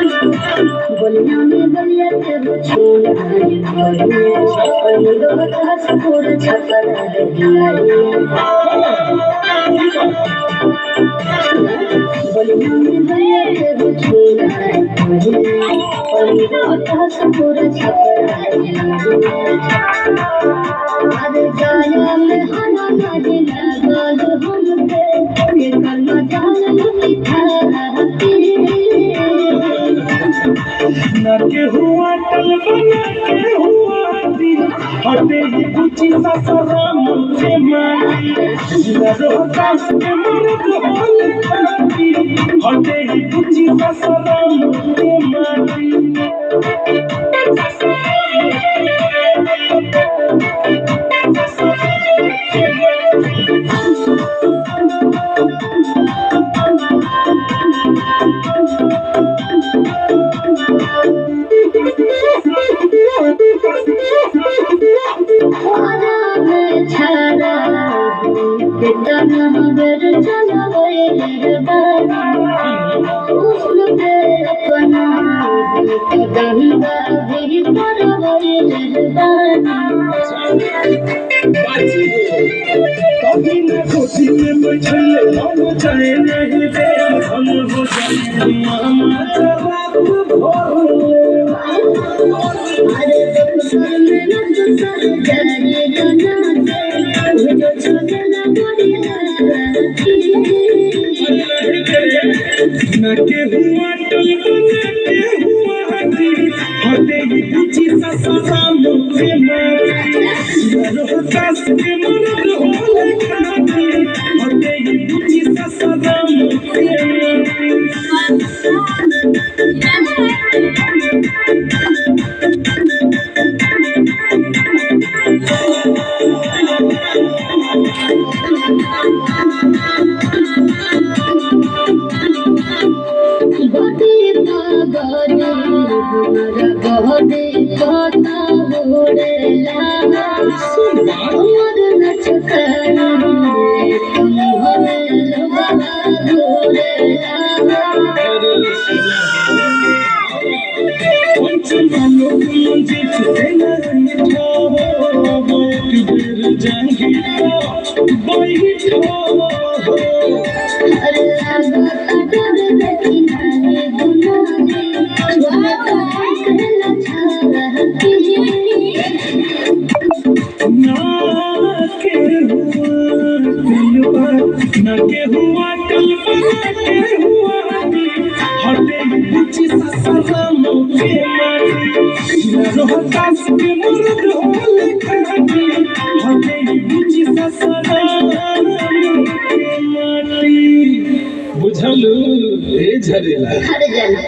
बलिया में बलिया के बछोला पूरा छपर बलिया में बलिया के बछोला पूरा छपर अरे जाया में हना नहीं लगा हमके ये करना जान था के हुआ टल बना के हुआ दिल हटे ही कुछ ससुरा मुझे मारी रोहतास के मर्द होले खाती हटे ही कुछ ससुरा मुझे मारी कभी न खुशी में बैठले हम चाहे नहीं दे हम हो जाए मामा जवाब भोले अरे सर में न सर जाने ना जो चलना बढ़िया न के हुआ टल बना के हुआ हटे ही पूछी ससुरा मुझे मारी रोहतास के मर्द होले खाती हटे ही पूछी ससुरा मुझे मारी रोहतास के मर्द होले खाती हटे ही पूछी ससुरा मुझे मारी बुझलू ए झरेला हर जना